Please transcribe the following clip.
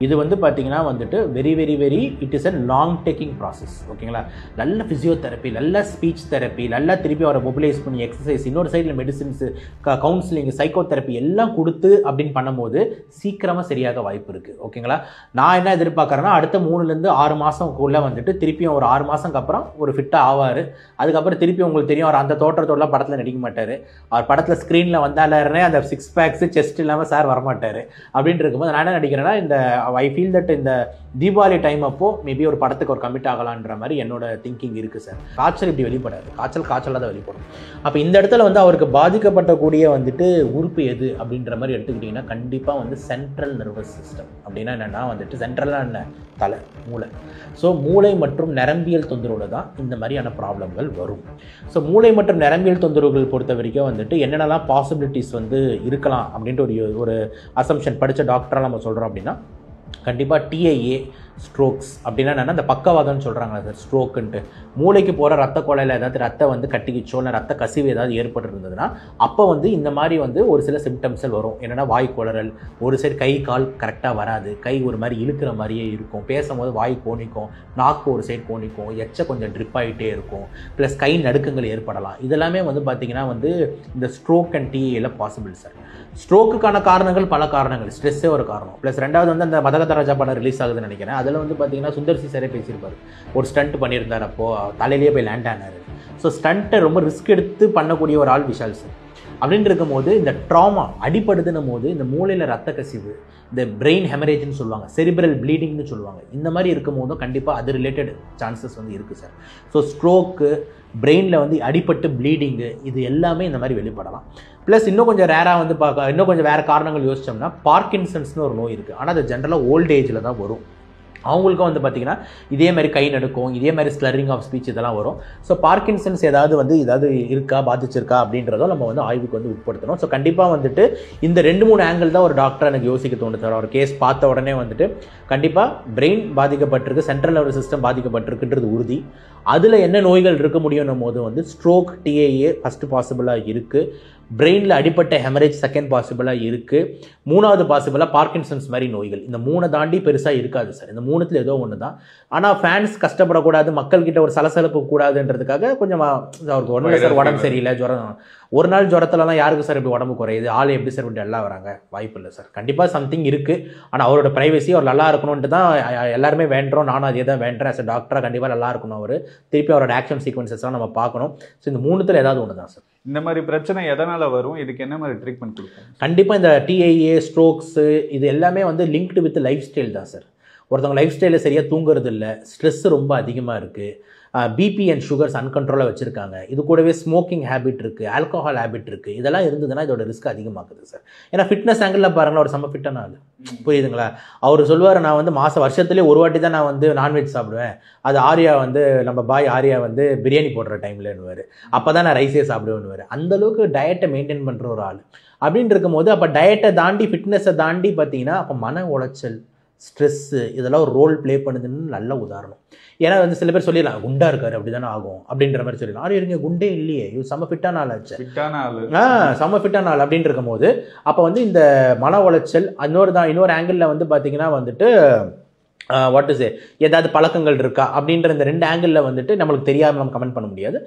இது வந்து பார்த்தீங்கன்னா வந்துட்டு very it is a long taking process. ஓகேங்களா? நல்ல ஃபிசியோதெரப்பி, நல்ல ஸ்பீச் தெரப்பி, நல்லா திருப்பி அவரை மொபிலைஸ் பண்ணி எக்ஸசைஸ், இன்னொரு சைடில் மெடிசின்ஸு, கவுன்சிலிங், சைக்கோதெரப்பி எல்லாம் கொடுத்து அப்படின்னு பண்ணும்போது சீக்கிரமாக சரியாக வாய்ப்பு இருக்குது. ஓகேங்களா? நான் என்ன எதிர்பார்க்குறேன்னா, அடுத்த 3லேருந்து 6 மாதம்க்குள்ளே வந்துட்டு திருப்பியும் ஒரு 6 மாதம்க்கு அப்புறம் ஒரு ஃபிட்டாக ஆவார். அதுக்கப்புறம் திருப்பி உங்களுக்கு தெரியும், அவர் அந்த தோற்றத்தோடலாம் படத்தில் நடிக்க மாட்டார். அவர் படத்தில் ஸ்க்ரீனில் வந்தாலே அந்த 6 பேக்ஸு செஸ்ட் இல்லாமல் சார் வரமாட்டார். அப்படின்ட்டு இருக்கும்போது நான் என்ன நடிக்கிறேன்னா, இந்த ஐ ஃபீல் தட் இந்த தீபாவளி டைம் அப்போ மேபி ஒரு படத்துக்கு ஒரு கமிட் ஆகலான்ற மாதிரி என்னோட திங்கிங் இருக்குது சார். காய்ச்சல் இப்படி வெளிப்படாது, காய்ச்சலாக தான் வெளிப்படும். அப்போ இந்த இடத்துல வந்து அவருக்கு பாதிக்கப்பட்டக்கூடிய வந்துட்டு உறுப்பு எது அப்படின்ற மாதிரி எடுத்துக்கிட்டிங்கன்னா, கண்டிப்பாக வந்து சென்ட்ரல் நர்வஸ் சிஸ்டம். அப்படின்னா என்னென்னா வந்துட்டு சென்ட்ரலாக என்ன, தலை, மூளை. ஸோ மூளை மற்றும் நரம்பியல் தொந்தரவோடு தான் இந்த மாதிரியான ப்ராப்ளம்கள் வரும். ஸோ மூளை மற்றும் நரம்பியல் தொந்தரவுகள் பொறுத்த வரைக்கும் வந்துட்டு என்னென்னலாம் பாசிபிலிட்டிஸ் வந்து இருக்கலாம் அப்படின்ட்டு ஒரு அசம்ஷன் படித்த டாக்டராக நம்ம சொல்கிறோம் அப்படின்னா, கண்டிப்பாக டிஐஏ, ஸ்ட்ரோக்ஸ் அப்படின்னா என்னென்னா இந்த பக்கவாதம்னு சொல்கிறாங்க சார், ஸ்ட்ரோக்குன்ட்டு. மூளைக்கு போகிற ரத்த குழாயில் ஏதாவது ரத்தம் வந்து கட்டிக்கிச்சோ இல்லை ரத்த கசிவு ஏதாவது ஏற்பட்டு இருந்ததுன்னா அப்போ வந்து இந்த மாதிரி வந்து ஒரு சில சிம்டம்ஸ்கள் வரும். என்னென்னா வாய் குளறல், ஒரு சைடு கை கால் கரெக்டாக வராது, கை ஒரு மாதிரி இழுக்கிற மாதிரியே இருக்கும், பேசும்போது வாய் கோணிக்கும், நாக்கு ஒரு சைடு கோணிக்கும், எச்சை கொஞ்சம் ட்ரிப் ஆகிட்டே இருக்கும், ப்ளஸ் கை நடுக்கங்கள் ஏற்படலாம். இதெல்லாமே வந்து பார்த்திங்கன்னா வந்து இந்த ஸ்ட்ரோக் அண்ட் டிஏல பாசிபிள் சார். ஸ்ட்ரோக்குக்கான காரணங்கள் பல காரணங்கள், ஸ்ட்ரெஸ்ஸே ஒரு காரணம். ப்ளஸ் ரெண்டாவது வந்து அந்த மதகதராஜா படம் ரிலீஸ் ஆகுதுன்னு நினைக்கிறேன். அதில் வந்து பார்த்தீங்கன்னா சுந்தர் சி சாரே பேசியிருப்பார். ஒரு ஸ்டண்ட் பண்ணியிருந்தார், அப்போது தலையிலேயே போய் லேண்ட் ஆனார். ஸோ ஸ்டண்ட்டை ரொம்ப ரிஸ்க் எடுத்து பண்ணக்கூடிய ஒரு ஆள் விஷால் சார். அப்படின்னு இருக்கும்போது இந்த ட்ராமா அடிப்படுதுன்னும் போது இந்த மூளையில் ரத்த கசிவு, இந்த பிரெயின் ஹெமரேஜ்னு சொல்லுவாங்க, செரிப்ரல் ப்ளீடிங்னு சொல்லுவாங்க, இந்த மாதிரி இருக்கும் போதும் கண்டிப்பாக அது ரிலேட்டட் சான்சஸ் வந்து இருக்குது சார். ஸோ ஸ்ட்ரோக்கு, பிரெயினில் வந்து அடிப்பட்டு ப்ளீடிங்கு, இது எல்லாமே இந்த மாதிரி வெளிப்படலாம். ப்ளஸ் இன்னும் கொஞ்சம் ரேராக வந்து இன்னும் கொஞ்சம் வேறு காரணங்கள் யோசித்தோம்னா, பார்க்கின்சன்ஸ்னு ஒரு நோய் இருக்குது. ஆனால் அது ஜென்ரலாக ஓல்ட் ஏஜில் தான் வரும். அவங்களுக்கும் வந்து பார்த்திங்கன்னா இதே மாதிரி கை நடுக்கும், இதே மாதிரி ஸ்லரிங் ஆஃப் ஸ்பீச் இதெல்லாம் வரும். ஸோ பார்க்கின்சன்ஸ் ஏதாவது இருக்கா, பாதிச்சிருக்கா அப்படின்றதும் நம்ம வந்து ஆய்வுக்கு வந்து உட்படுத்தணும். ஸோ கண்டிப்பாக வந்துட்டு இந்த 2-3 ஆங்கிள் தான் ஒரு டாக்டர் எனக்கு யோசிக்க தோணுது சார். ஒரு கேஸ் பார்த்த உடனே வந்துட்டு கண்டிப்பாக பிரெயின் பாதிக்கப்பட்டிருக்கு, சென்ட்ரல் நர்வஸ் சிஸ்டம் பாதிக்கப்பட்டிருக்குன்றது உறுதி. அதில் என்ன நோய்கள் இருக்க முடியும்னும் போது வந்து ஸ்ட்ரோக், டிஏஏ ஃபஸ்ட்டு பாசிபிளாக இருக்குது, பிரெயினில் அடிப்பட்ட ஹெமரேஜ் செகண்ட் பாசிபிளாக இருக்குது, 3வது பாசிபிளாக பார்க்கின்சன்ஸ் மாதிரி நோய்கள். இந்த 3 தாண்டி பெருசாக இருக்காது சார். இந்த 3த்தில் ஏதோ ஒன்று தான். ஆனால் ஃபேன்ஸ் கஷ்டப்படக்கூடாது, மக்கள்கிட்ட ஒரு சலசலப்பு கூடாதுன்றதுக்காக கொஞ்சம் அவருக்கு ஒன்றும் சார் உடம்பு சரியில்லை, ஜுரம், ஒரு நாள் ஜுரத்துலலாம் யாருக்கு சார் இப்படி உடம்பு குறையுது, ஆள் எப்படி சார் இப்படி நல்லா வராங்க, வாய்ப்பு இல்லை சார். கண்டிப்பாக சம்திங் இருக்குது. ஆனால் அவரோட ப்ரைவசி அவர் நல்லா இருக்கணும்ன்ட்டு தான் எல்லாருமே வேண்டுறோம். நானும் அதே தான் வேண்டுறேன். ஆஸ் அ டாக்டராக கண்டிப்பாக நல்லா இருக்கணும் அவர். திருப்பி அவரோட ஆக்ஷன் சீக்வன்சஸ்லாம் நம்ம பார்க்கணும். ஸோ இந்த 3த்தில் ஏதாவது ஒன்று தான் சார். இந்த மாதிரி பிரச்சனை எதனால் வரும், இதுக்கு என்ன மாதிரி ட்ரீட்மெண்ட் கொடுக்கும்? கண்டிப்பாக இந்த டிஐஏ, ஸ்ட்ரோக்ஸு இது எல்லாமே வந்து லிங்க்டு வித் லைஃப் ஸ்டைல் தான் சார். ஒருத்தவங்க லைஃப் ஸ்டைலில் சரியாக தூங்குறது இல்லை, ஸ்ட்ரெஸ்ஸு ரொம்ப அதிகமாக இருக்குது, பிபி அண்ட் சுகர்ஸ் அன்கண்ட்ரோலாக வச்சுருக்காங்க, இது கூடவே ஸ்மோக்கிங் ஹேபிட் இருக்குது, ஆல்கஹால் ஹேபிட் இருக்குது, இதெல்லாம் இருந்ததுன்னா இதோட ரிஸ்க் அதிகமாகுது சார். ஏன்னா ஃபிட்னஸ் ஆங்கிளில் பாருங்களா, ஒரு செம்ம ஃபிட்டான ஆள், புரியுதுங்களா? அவர் சொல்லுவார், நான் வந்து வருஷத்துலேயே ஒரு வாட்டி தான் நான் வந்து நான்வெஜ் சாப்பிடுவேன், அது ஆர்யா வந்து நம்ம பாய் ஆர்யா வந்து பிரியாணி போடுற டைம்லன்னுவார், அப்போ தான் நான் ரைஸே சாப்பிடுவேன்னுவார். அந்தளவுக்கு டயட்டை மெயின்டைன் பண்ணுற ஒரு ஆள். அப்படின்னு இருக்கும்போது அப்போ டயட்டை தாண்டி, ஃபிட்னஸை தாண்டி பார்த்தீங்கன்னா அப்போ மன உளைச்சல், ஸ்ட்ரெஸ்ஸு இதெல்லாம் ஒரு ரோல் ப்ளே பண்ணுதுன்னு நல்ல உதாரணம். ஏன்னா வந்து சில பேர் சொல்லிடலாம், குண்டா இருக்காரு அப்படி தானே ஆகும் அப்படின்ற மாதிரி சொல்லிடலாம். ஆறு இருங்க, குண்டே இல்லையே, இவ் செம்ம ஃபிட்டான ஆள் ஆச்சு, செம்ம ஃபிட்டான ஆள் அப்படின்னு இருக்கும் போது அப்போ வந்து இந்த மன உளைச்சல் இன்னொரு ஆங்கிளில் வந்து பார்த்தீங்கன்னா வந்துட்டு வாட் இஸ் ஏதாவது பழக்கங்கள் இருக்கா அப்படின்ற இந்த 2 ஆங்கிளில் வந்துட்டு நம்மளுக்கு தெரியாமல் நம்ம கமெண்ட் பண்ண முடியாது.